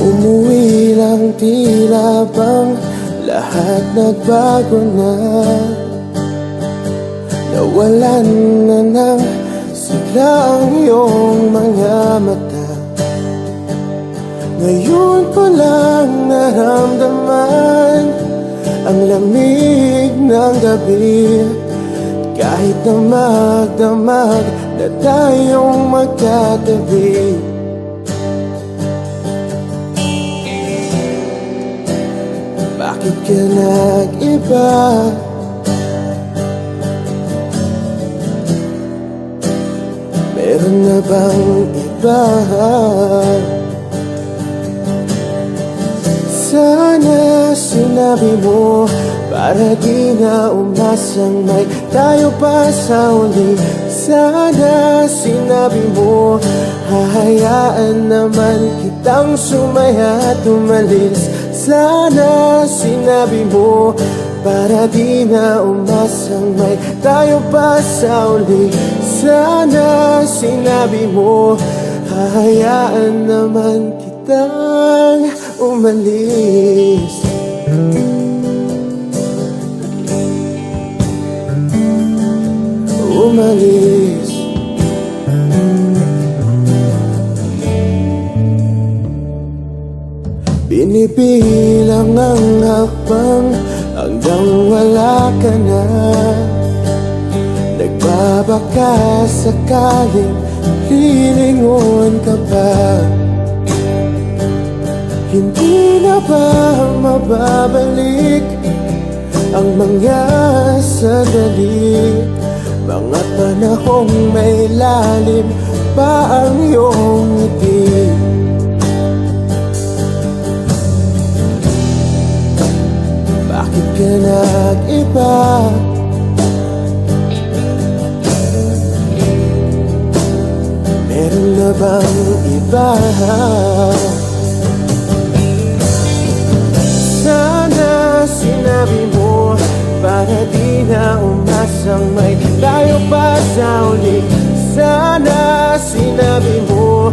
Umuwi lang, tila bang lahat nagbago na. Nawalan na ng sigla ang iyong mga mata. Ngayon ko lang naramdaman ang lamig ng gabi. Kahit na magdamag na tayong magkatabi, bakit ka nag-iba? Meron na bang iba? Sana sinabi mo para di na umasang may tayo pa sa uli. Sana sinabi mo hahayaan naman kitang sumaya at umalis. Sana sinabi mo para di na umasang may tayo pa sa uli. Sana sinabi mo hahayaan naman kitang umalis. Umalis. Binibilang ang hakbang hanggang wala ka na. Nagbabaka sakaling lilingon ka pa. Hindi na ba mababalik ang mga sandali, mga panahong may lalim pa ang iyong ngiti? Bakit ka nag-iba? Meron na bang iba? Sana sinabi mo para di na umasang may tayo pa sa uli. Sana sinabi mo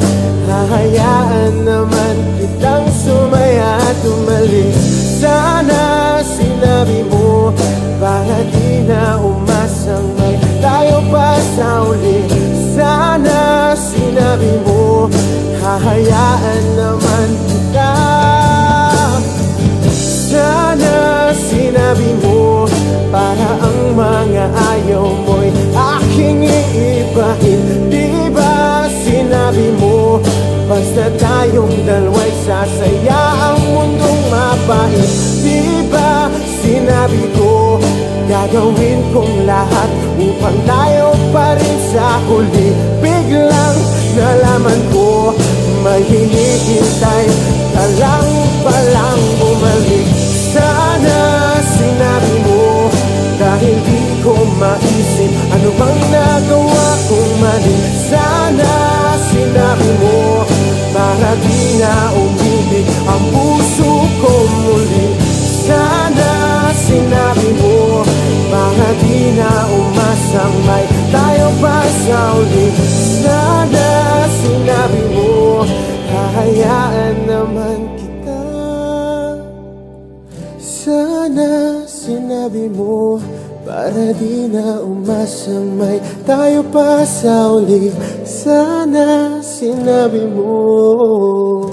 hahayaan naman kitang sumaya at umalis. Sana sinabi mo para di na umasang may tayo pa sa uli. Sana sinabi mo hahayaan naman kita. Sana sinabi mo para ang mga ayaw mo'y aking iibahin. Di ba sinabi mo basta tayong dalawa'y sasaya ang mundong mapait? Di ba sinabi ko gagawin kong lahat upang tayo pa rin sa huli? Biglang nalaman ko may hinihintay ka lang palang bumalik. Sana sinabi mo dahil di ko maisip ano bang nagawa kong mali. Sana sinabi mo para di na umibig ang puso ko muli. Sana sinabi mo para di na umasang may tayo pa sa uli. Sana sinabi mo hahayaan naman kita. Sana sinabi mo para di na umasang may tayo pa sa uli. Sana sinabi mo.